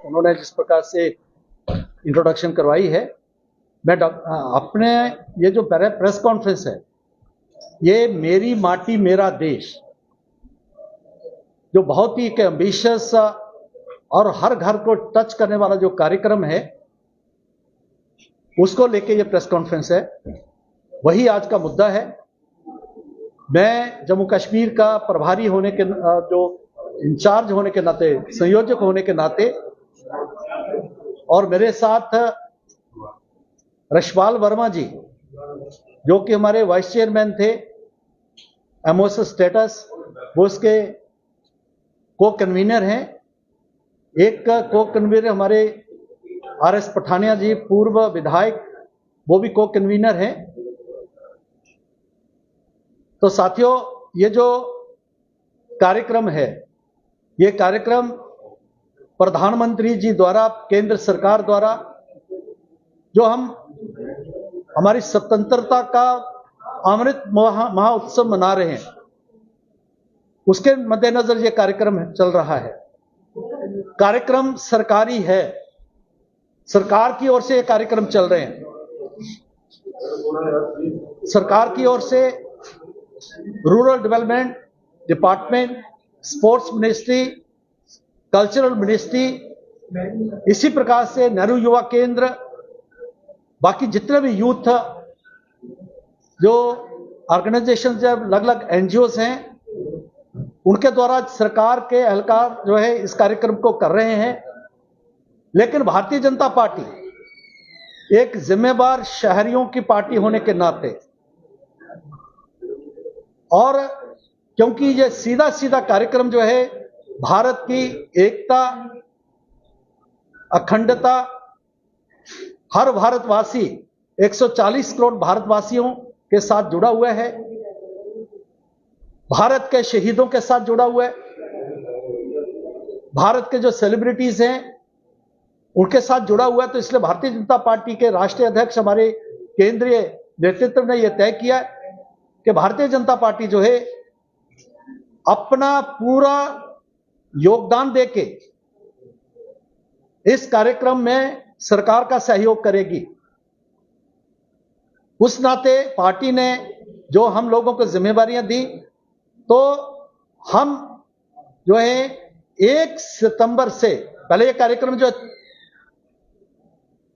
उन्होंने जिस प्रकार से इंट्रोडक्शन करवाई है, मैं अपने ये जो प्रेस कॉन्फ्रेंस है, ये मेरी माटी मेरा देश, जो बहुत ही एक एम्बिशियस और हर घर को टच करने वाला जो कार्यक्रम है, उसको लेके ये प्रेस कॉन्फ्रेंस है। वही आज का मुद्दा है। मैं जम्मू कश्मीर का प्रभारी होने के, जो इंचार्ज होने के नाते, संयोजक होने के नाते, और मेरे साथ रशपाल वर्मा जी, जो कि हमारे वाइस चेयरमैन थे एमओएस स्टेटस, वो उसके को कन्वीनर हैं। एक को कन्वीनर हमारे आरएस पठानिया जी, पूर्व विधायक, वो भी को कन्वीनर हैं। तो साथियों, ये जो कार्यक्रम है, ये कार्यक्रम प्रधानमंत्री जी द्वारा, केंद्र सरकार द्वारा, जो हम हमारी स्वतंत्रता का अमृत महोत्सव मना रहे हैं, उसके मद्देनजर ये कार्यक्रम चल रहा है। कार्यक्रम सरकारी है, सरकार की ओर से ये कार्यक्रम चल रहे हैं। सरकार की ओर से rural development department, sports ministry, cultural ministry, इसी प्रकार से नेहरू युवा केंद्र, बाकी जितने भी यूथ जो ऑर्गेनाइजेशन, जब अलग अलग एनजीओस हैं, उनके द्वारा सरकार के एहलकार जो है इस कार्यक्रम को कर रहे हैं। लेकिन भारतीय जनता पार्टी एक जिम्मेदार शहरियों की पार्टी होने के नाते, और क्योंकि ये सीधा सीधा कार्यक्रम जो है भारत की एकता, अखंडता, हर भारतवासी, 140 करोड़ भारतवासियों के साथ जुड़ा हुआ है, भारत के शहीदों के साथ जुड़ा हुआ है, भारत के जो सेलिब्रिटीज हैं उनके साथ जुड़ा हुआ है। तो इसलिए भारतीय जनता पार्टी के राष्ट्रीय अध्यक्ष, हमारे केंद्रीय नेतृत्व ने यह तय किया कि भारतीय जनता पार्टी जो है अपना पूरा योगदान देके इस कार्यक्रम में सरकार का सहयोग करेगी। उस नाते पार्टी ने जो हम लोगों को जिम्मेदारियां दी, तो हम जो है 1 सितंबर से पहले ये कार्यक्रम जो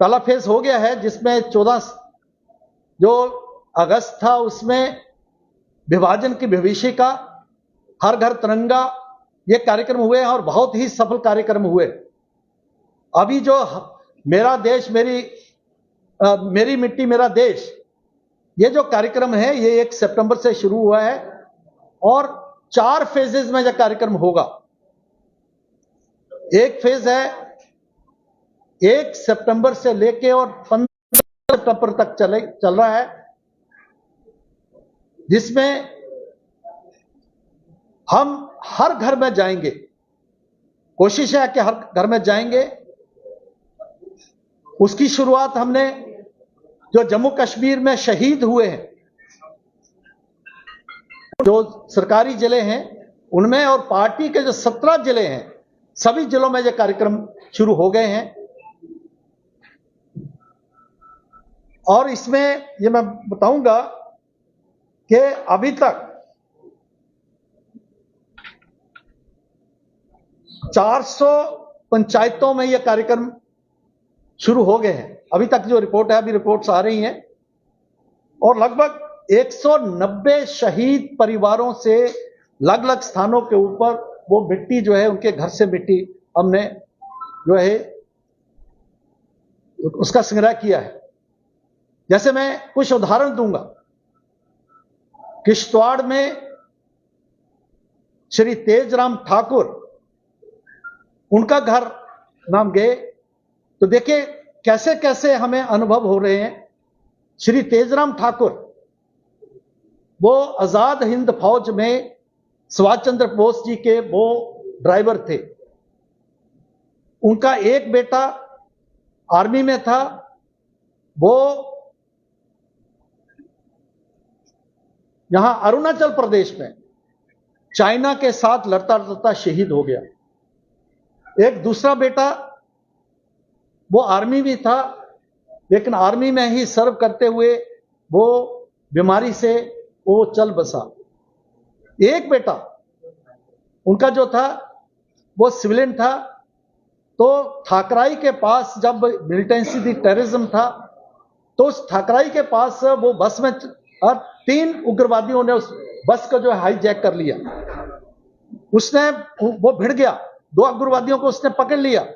पहला फेज हो गया है, जिसमें 14 जो अगस्त था, उसमें विभाजन की विभीषिका, हर घर तिरंगा, ये कार्यक्रम हुए और बहुत ही सफल कार्यक्रम हुए। अभी जो मेरा देश मेरी मिट्टी मेरा देश, ये जो कार्यक्रम है, ये 1 सितंबर से शुरू हुआ है और 4 फेजेस में यह कार्यक्रम होगा। एक फेज है 1 सितंबर से लेके और 15 सितंबर तक चल रहा है, जिसमें हम हर घर में जाएंगे। कोशिश है कि हर घर में जाएंगे। उसकी शुरुआत हमने जो जम्मू कश्मीर में शहीद हुए हैं, जो सरकारी जिले हैं उनमें, और पार्टी के जो 17 जिले हैं, सभी जिलों में ये कार्यक्रम शुरू हो गए हैं। और इसमें ये मैं बताऊंगा कि अभी तक 400 पंचायतों में ये कार्यक्रम शुरू हो गए हैं। अभी तक जो रिपोर्ट है, अभी रिपोर्ट्स आ रही हैं, और लगभग 190 शहीद परिवारों से अलग अलग स्थानों के ऊपर वो मिट्टी जो है, उनके घर से मिट्टी हमने जो है उसका संग्रह किया है। जैसे मैं कुछ उदाहरण दूंगा। किश्तवाड़ में श्री तेजराम ठाकुर, उनका घर नाम गए, तो देखिए कैसे कैसे हमें अनुभव हो रहे हैं। श्री तेजराम ठाकुर वो आजाद हिंद फौज में सुभाष चंद्र बोस जी के वो ड्राइवर थे। उनका एक बेटा आर्मी में था, वो यहां अरुणाचल प्रदेश में चाइना के साथ लड़ता लड़ता शहीद हो गया। एक दूसरा बेटा वो आर्मी भी था, लेकिन आर्मी में ही सर्व करते हुए वो बीमारी से वो चल बसा। एक बेटा उनका जो था वो सिविलियन था, तो ठाकराई के पास जब मिलिटेंसी थी, टेररिज्म था, तो उस ठाकराई के पास वो बस में और 3 उग्रवादियों ने उस बस को जो है हाईजैक कर लिया। उसने वो भिड़ गया, 2 उग्रवादियों को उसने पकड़ लिया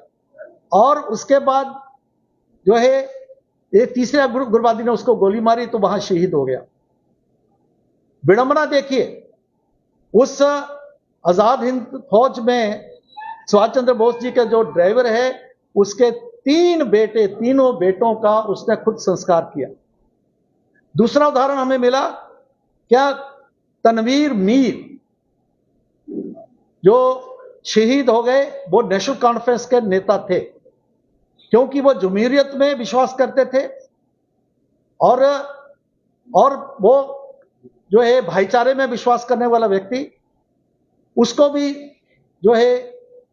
और उसके बाद जो है एक तीसरे उग्रवादी ने उसको गोली मारी तो वहां शहीद हो गया। विडंबना देखिए, उस आजाद हिंद फौज में सुभाष चंद्र बोस जी का जो ड्राइवर है, उसके 3 बेटे, तीनों बेटों का उसने खुद संस्कार किया। दूसरा उदाहरण हमें मिला क्या, तनवीर मीर जो शहीद हो गए, वो नेशनल कॉन्फ्रेंस के नेता थे, क्योंकि वो जमहूरियत में विश्वास करते थे और वो जो है भाईचारे में विश्वास करने वाला व्यक्ति, उसको भी जो है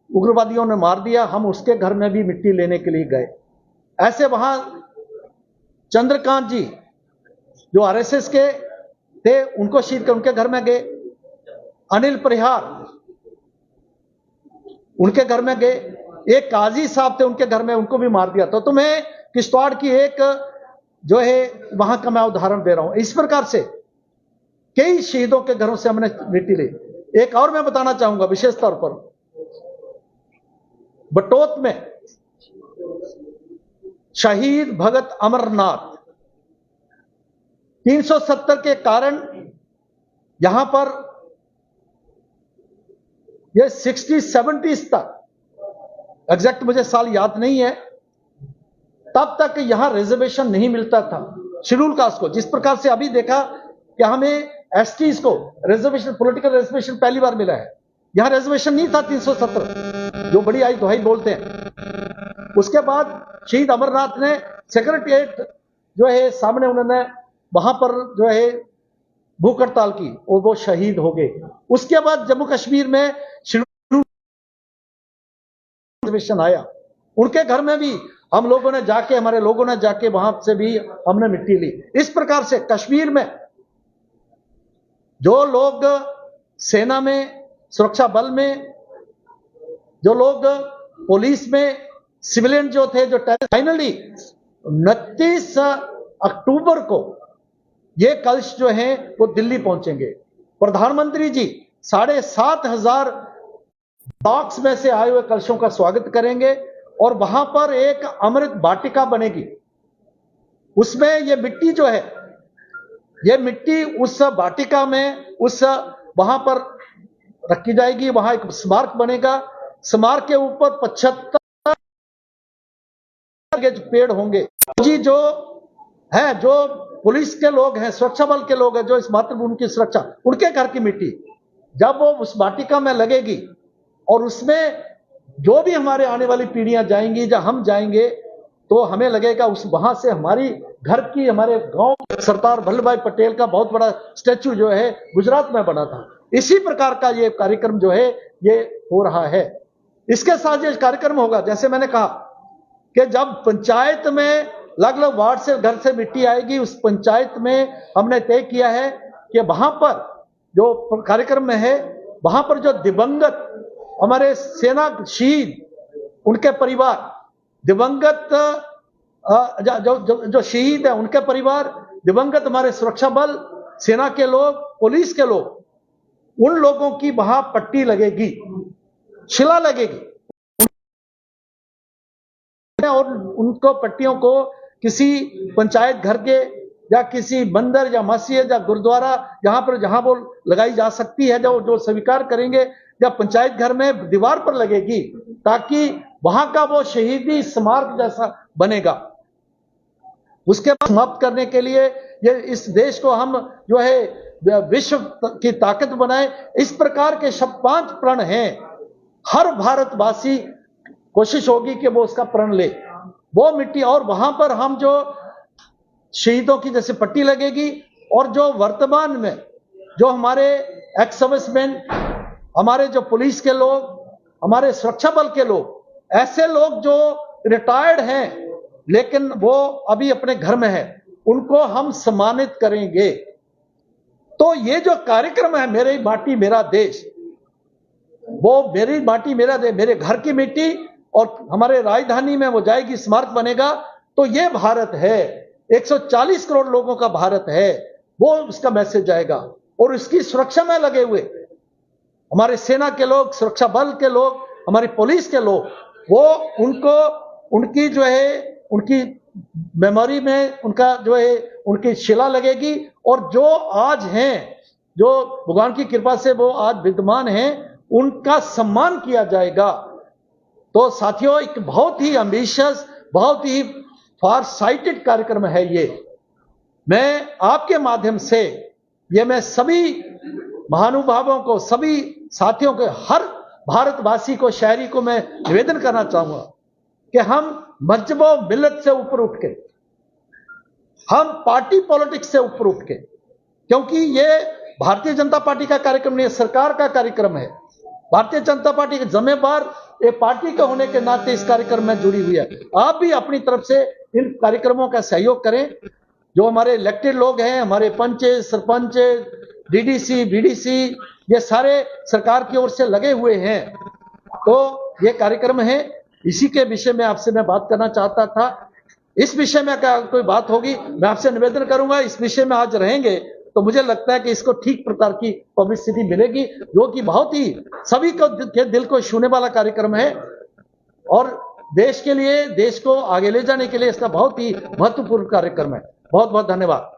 उग्रवादियों ने मार दिया। हम उसके घर में भी मिट्टी लेने के लिए गए। ऐसे वहां चंद्रकांत जी जो आरएसएस के थे, उनको शहीद कर उनके घर में गए। अनिल परिहार उनके घर में गए। एक काजी साहब थे उनके घर में, उनको भी मार दिया। तो तुम्हें किश्तवाड़ की एक जो है वहां का मैं उदाहरण दे रहा हूं। इस प्रकार से कई शहीदों के घरों से हमने मिट्टी ली। एक और मैं बताना चाहूंगा विशेष तौर पर, बटोत में शहीद भगत अमरनाथ 370 के कारण यहां पर ये 60-70s तक, एग्जैक्ट मुझे साल याद नहीं है, तब तक यहां रिजर्वेशन नहीं मिलता था शेड्यूल कास्ट को। जिस प्रकार से अभी देखा कि हमें एसटीज को रिजर्वेशन, पॉलिटिकल रिजर्वेशन पहली बार मिला है, यहां रिजर्वेशन नहीं था 370, जो बड़ी आई दुहाई बोलते हैं। उसके बाद शहीद अमरनाथ ने सेक्रेटरिएट जो है सामने उन्होंने वहां पर जो है भूख हड़ताल की और वो शहीद हो गए। उसके बाद जम्मू कश्मीर में रिजर्वेशन आया, उनके घर में भी हम लोगों ने जाके, हमारे लोगों ने जाके वहां से भी हमने मिट्टी ली। इस प्रकार से कश्मीर में जो लोग सेना में, सुरक्षा बल में, जो लोग पुलिस में, सिविलियन जो थे, जो फाइनली 29 अक्टूबर को ये कलश जो है वो दिल्ली पहुंचेंगे। प्रधानमंत्री जी 7,500 बॉक्स में से आए हुए कलशों का स्वागत करेंगे और वहां पर एक अमृत वाटिका बनेगी। उसमें ये मिट्टी जो है, ये मिट्टी उस वाटिका में, उस वहां पर रखी जाएगी। वहां एक स्मारक बनेगा। स्मारक के ऊपर 75 पेड़ होंगे। जी जो है, जो पुलिस के लोग हैं, सुरक्षा बल के लोग हैं, जो इस मातृभूमि की सुरक्षा, उनके घर की मिट्टी जब वो उस वाटिका में लगेगी और उसमें जो भी हमारे आने वाली पीढ़ियां जाएंगी, जब हम जाएंगे तो हमें लगेगा उस वहां से हमारी घर की, हमारे गांव, सरदार वल्लभ भाई पटेल का बहुत बड़ा स्टैचू जो है गुजरात में बना था। इसी प्रकार का ये कार्यक्रम जो है ये हो रहा है। इसके साथ ये कार्यक्रम होगा, जैसे मैंने कहा कि जब पंचायत में अलग-अलग वार्ड से घर से मिट्टी आएगी, उस पंचायत में हमने तय किया है कि वहां पर जो कार्यक्रम में है, वहां पर जो दिवंगत हमारे सेना शहीद, उनके परिवार, दिवंगत जो शहीद है उनके परिवार, दिवंगत हमारे सुरक्षा बल, सेना के लोग, पुलिस के लोग, उन लोगों की वहां पट्टी लगेगी, शिला लगेगी और उनको पट्टियों को किसी पंचायत घर के या किसी मंदिर या मस्जिद या गुरुद्वारा, जहां वो लगाई जा सकती है, जो स्वीकार करेंगे, या पंचायत घर में दीवार पर लगेगी, ताकि वहां का वो शहीदी स्मारक जैसा बनेगा। उसके बाद समाप्त करने के लिए ये इस देश को हम जो है विश्व की ताकत बनाए, इस प्रकार के 5 प्रण हैं। हर भारतवासी कोशिश होगी कि वो उसका प्रण ले, वो मिट्टी, और वहां पर हम जो शहीदों की जैसे पट्टी लगेगी, और जो वर्तमान में जो हमारे एक्स सर्विसमैन, हमारे जो पुलिस के लोग, हमारे सुरक्षा बल के लोग, ऐसे लोग जो रिटायर्ड हैं लेकिन वो अभी अपने घर में है, उनको हम सम्मानित करेंगे। तो ये जो कार्यक्रम है मेरी माटी मेरा देश, वो मेरी माटी मेरा देश, मेरे घर की मिट्टी और हमारे राजधानी में वो जाएगी, स्मारक बनेगा। तो ये भारत है, 140 करोड़ लोगों का भारत है, वो उसका मैसेज जाएगा। और इसकी सुरक्षा में लगे हुए हमारे सेना के लोग, सुरक्षा बल के लोग, हमारी पुलिस के लोग, वो उनको उनकी जो है उनकी मेमोरी में उनका जो है उनकी शिला लगेगी। और जो आज हैं, जो भगवान की कृपा से वो आज विद्यमान हैं, उनका सम्मान किया जाएगा। तो साथियों, एक बहुत ही एम्बिशियस, बहुत ही फार साइटेड कार्यक्रम है ये। मैं आपके माध्यम से ये मैं सभी महानुभावों को, सभी साथियों को, हर भारतवासी को, शहरी को मैं निवेदन करना चाहूंगा कि हम मजहब और मिल्लत से ऊपर उठ के, हम पार्टी पॉलिटिक्स से ऊपर उठ के, क्योंकि ये भारतीय जनता पार्टी का कार्यक्रम नहीं है, सरकार का कार्यक्रम है। भारतीय जनता पार्टी के जिम्मेवार एक पार्टी के होने के नाते इस कार्यक्रम में जुड़ी हुई है। आप भी अपनी तरफ से इन कार्यक्रमों का सहयोग करें। जो हमारे इलेक्टेड लोग हैं, हमारे पंच, सरपंच, डीडीसी, बीडीसी, ये सारे सरकार की ओर से लगे हुए हैं। तो ये कार्यक्रम है, इसी के विषय में आपसे मैं बात करना चाहता था। इस विषय में क्या कोई बात होगी, मैं आपसे निवेदन करूंगा, इस विषय में आज रहेंगे तो मुझे लगता है कि इसको ठीक प्रकार की पब्लिसिटी मिलेगी, जो कि बहुत ही सभी को के दिल को छूने वाला कार्यक्रम है और देश के लिए, देश को आगे ले जाने के लिए इसका बहुत ही महत्वपूर्ण कार्यक्रम है। बहुत बहुत धन्यवाद।